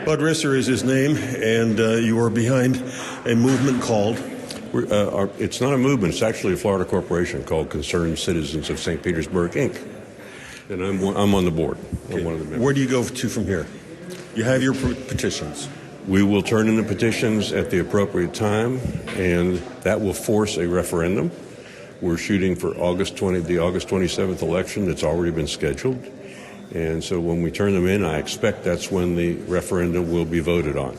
Bud Risser is his name, and you are behind a movement called... It's not a movement. It's actually a Florida corporation called Concerned Citizens of St. Petersburg, Inc. And I'm on the board. Okay. I'm one of the members. Where do you go to from here? You have your petitions. We will turn in the petitions at the appropriate time, and that will force a referendum. We're shooting for the August 27th election that's already been scheduled. And so when we turn them in, I expect that's when the referendum will be voted on.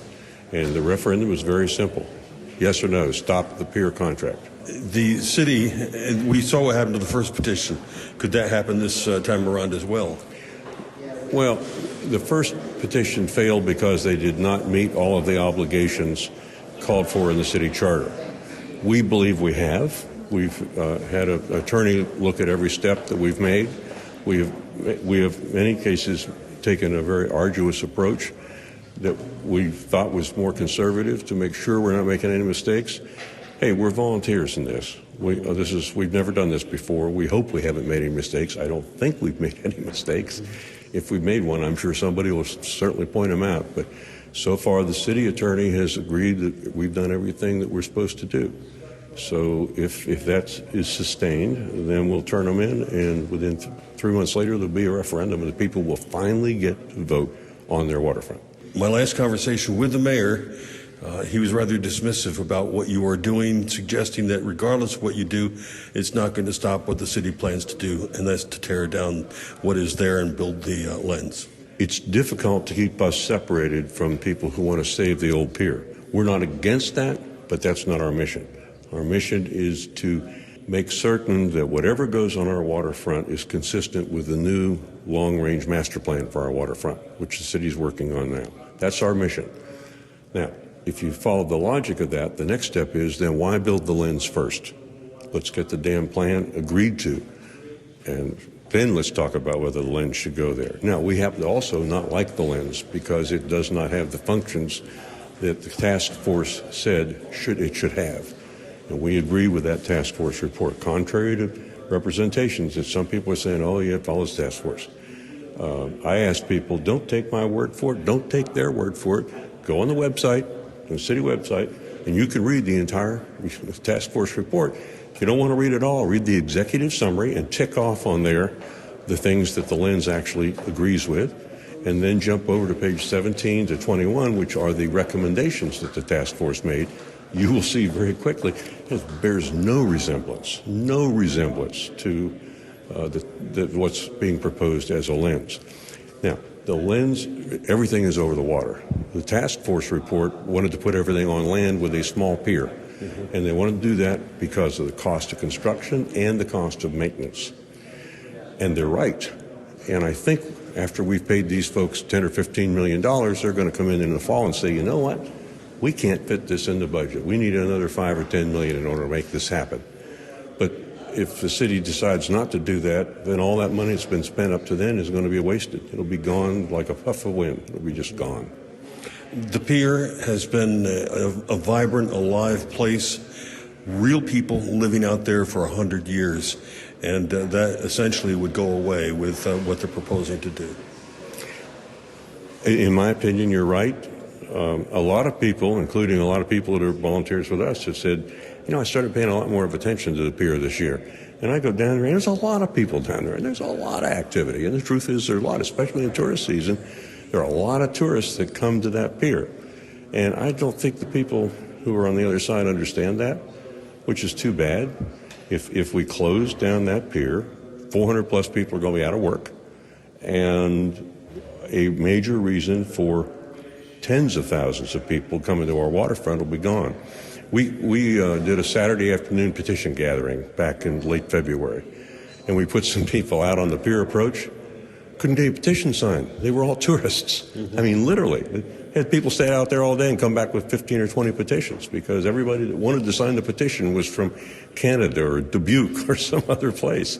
And the referendum is very simple. Yes or no, stop the pier contract. The city, we saw what happened to the first petition. Could that happen this time around as well? Well, the first petition failed because they did not meet all of the obligations called for in the city charter. We believe we have. We've had an attorney look at every step that we've made. We have, in many cases, taken a very arduous approach that we thought was more conservative to make sure we're not making any mistakes. Hey, we're volunteers in this. We've never done this before. We hope we haven't made any mistakes. I don't think we've made any mistakes. If we've made one, I'm sure somebody will certainly point them out. But so far, the city attorney has agreed that we've done everything that we're supposed to do. So if that is sustained, then we'll turn them in, and within 3 months later, there'll be a referendum, and the people will finally get to vote on their waterfront. My last conversation with the mayor, he was rather dismissive about what you are doing, suggesting that regardless of what you do, it's not going to stop what the city plans to do, and that's to tear down what is there and build the lens. It's difficult to keep us separated from people who want to save the old pier. We're not against that, but that's not our mission. Our mission is to make certain that whatever goes on our waterfront is consistent with the new long-range master plan for our waterfront, which the city's working on now. That's our mission. Now, if you follow the logic of that, the next step is then why build the lens first? Let's get the damn plan agreed to, and then let's talk about whether the lens should go there. Now, we have to also not like the lens because it does not have the functions that the task force said it should have. And we agree with that task force report, contrary to representations that some people are saying, oh, yeah, follow the task force. I ask people, don't take my word for it. Don't take their word for it. Go on the website, the city website, and you can read the entire task force report. If you don't want to read it all, read the executive summary and tick off on there the things that the lens actually agrees with, and then jump over to page 17 to 21, which are the recommendations that the task force made. You will see very quickly it bears no resemblance to what's being proposed as a lens. Now, the lens, everything is over the water. The task force report wanted to put everything on land with a small pier. Mm-hmm. And they wanted to do that because of the cost of construction and the cost of maintenance. And they're right. And I think after we've paid these folks $10 or $15 million, they're going to come in the fall and say, you know what? We can't fit this in the budget. We need another $5 or $10 million in order to make this happen. But if the city decides not to do that, then all that money that's been spent up to then is going to be wasted. It'll be gone like a puff of wind. It'll be just gone. The pier has been a vibrant, alive place, real people living out there for 100 years, and that essentially would go away with what they're proposing to do. In my opinion, you're right. A lot of people, including a lot of people that are volunteers with us, have said, I started paying a lot more of attention to the pier this year. And I go down there, and there's a lot of people down there, and there's a lot of activity. And the truth is there's a lot, especially in tourist season. There are a lot of tourists that come to that pier. And I don't think the people who are on the other side understand that, which is too bad. If we close down that pier, 400 plus people are going to be out of work. And a major reason for tens of thousands of people coming to our waterfront will be gone. We did a Saturday afternoon petition gathering back in late February, and we put some people out on the pier approach. Couldn't get a petition signed. They were all tourists. Mm-hmm. I mean, literally. Had people stay out there all day and come back with 15 or 20 petitions because everybody that wanted to sign the petition was from Canada or Dubuque or some other place.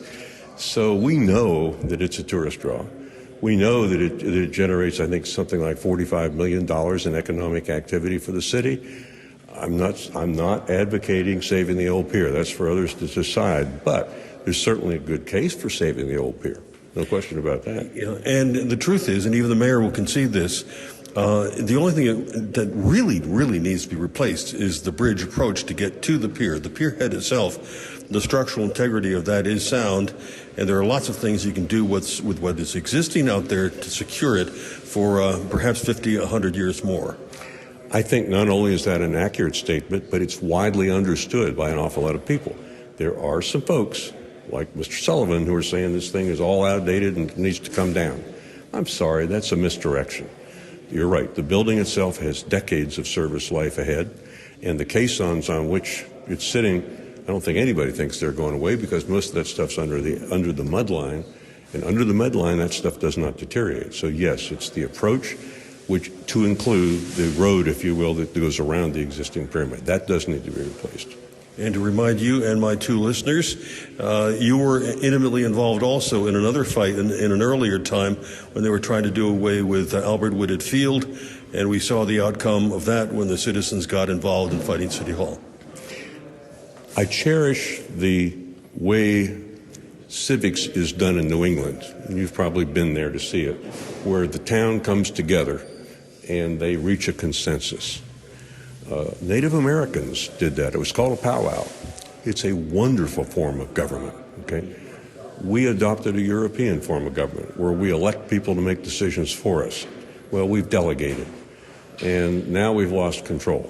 So we know that it's a tourist draw. We know that it generates, I think, something like $45 million in economic activity for the city. I'm not advocating saving the old pier. That's for others to decide. But there's certainly a good case for saving the old pier. No question about that. And the truth is, and even the mayor will concede this, The only thing that really needs to be replaced is the bridge approach to get to the pier. The pier head itself, the structural integrity of that is sound, and there are lots of things you can do with what is existing out there to secure it for perhaps 50, 100 years more. I think not only is that an accurate statement, but it's widely understood by an awful lot of people. There are some folks, like Mr. Sullivan, who are saying this thing is all outdated and needs to come down. I'm sorry, that's a misdirection. You're right. The building itself has decades of service life ahead, and the caissons on which it's sitting, I don't think anybody thinks they're going away because most of that stuff's under the mud line, and under the mud line that stuff does not deteriorate. So yes, it's the approach, which to include the road, if you will, that goes around the existing pyramid. That does need to be replaced. And to remind you and my two listeners, you were intimately involved also in another fight in an earlier time when they were trying to do away with Albert Whitted Field, and we saw the outcome of that when the citizens got involved in fighting City Hall. I cherish the way civics is done in New England, and you've probably been there to see it, where the town comes together and they reach a consensus. Native Americans did that. It was called a powwow. It's a wonderful form of government, okay? We adopted a European form of government where we elect people to make decisions for us. Well, we've delegated, and now we've lost control.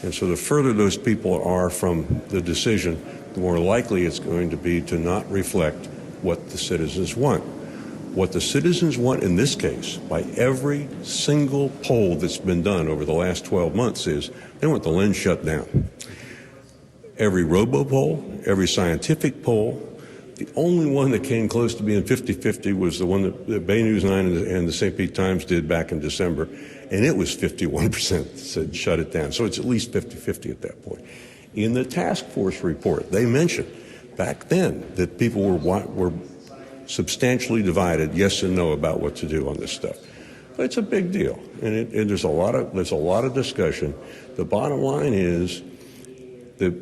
And so the further those people are from the decision, the more likely it's going to be to not reflect what the citizens want. What the citizens want in this case, by every single poll that's been done over the last 12 months, is they want the lens shut down. Every robo poll, every scientific poll, the only one that came close to being 50-50 was the one that the Bay News 9 and the St. Pete Times did back in December, and it was 51% said shut it down. So it's at least 50-50 at that point. In the task force report, they mentioned back then that people were substantially divided, yes and no, about what to do on this stuff. But it's a big deal, and there's a lot of discussion. The bottom line is that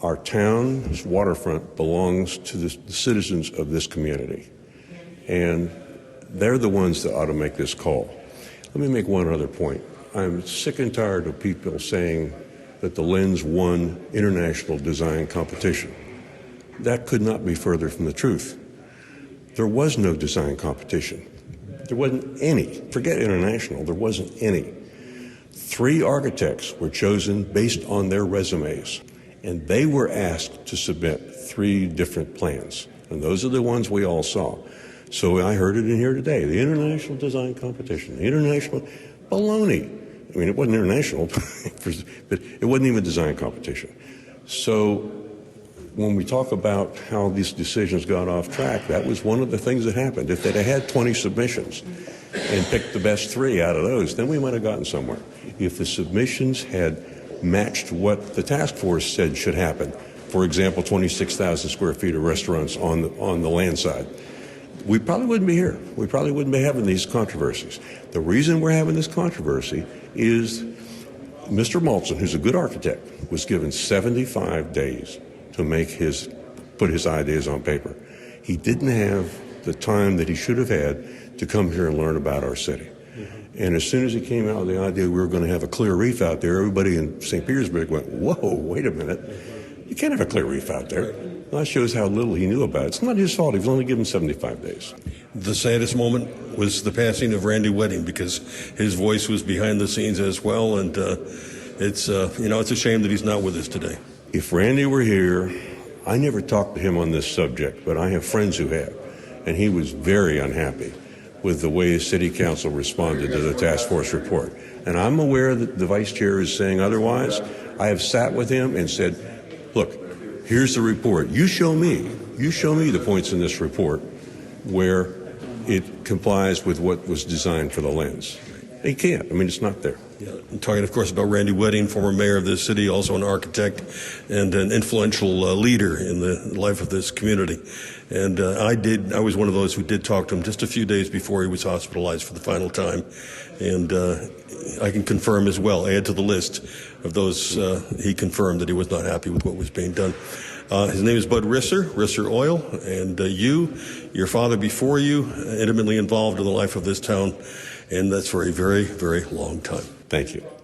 our town's waterfront belongs to the citizens of this community, and they're the ones that ought to make this call. Let me make one other point. I'm sick and tired of people saying that the lens won international design competition. That could not be further from the truth. There was no design competition. There wasn't any. Forget international, there wasn't any. 3 architects were chosen based on their resumes, and they were asked to submit 3 different plans, and those are the ones we all saw. So I heard it in here today, the international design competition, the international baloney. I mean, it wasn't international, but it wasn't even a design competition. So when we talk about how these decisions got off track, that was one of the things that happened. If they'd had 20 submissions and picked the best 3 out of those, then we might have gotten somewhere. If the submissions had matched what the task force said should happen, for example, 26,000 square feet of restaurants on the land side, we probably wouldn't be here. We probably wouldn't be having these controversies. The reason we're having this controversy is Mr. Maltzin, who's a good architect, was given 75 days to put his ideas on paper. He didn't have the time that he should have had to come here and learn about our city. Mm-hmm. And as soon as he came out with the idea we were going to have a clear reef out there, everybody in St. Petersburg went, whoa, wait a minute. You can't have a clear reef out there. Well, that shows how little he knew about it. It's not his fault. He was only given 75 days. The saddest moment was the passing of Randy Wedding, because his voice was behind the scenes as well, and it's a shame that he's not with us today. If Randy were here, I never talked to him on this subject, but I have friends who have, and he was very unhappy with the way the city council responded to the task force report. And I'm aware that the vice chair is saying otherwise. I have sat with him and said, look, here's the report. You show me the points in this report where it complies with what was designed for the lens. He can't. I mean, it's not there. Yeah, I'm talking, of course, about Randy Wedding, former mayor of this city, also an architect and an influential leader in the life of this community. And I was one of those who did talk to him just a few days before he was hospitalized for the final time. And I can confirm as well, add to the list of those, he confirmed that he was not happy with what was being done. His name is Bud Risser, Risser Oil, and your father before you, intimately involved in the life of this town. and that's for a very, very long time. Thank you.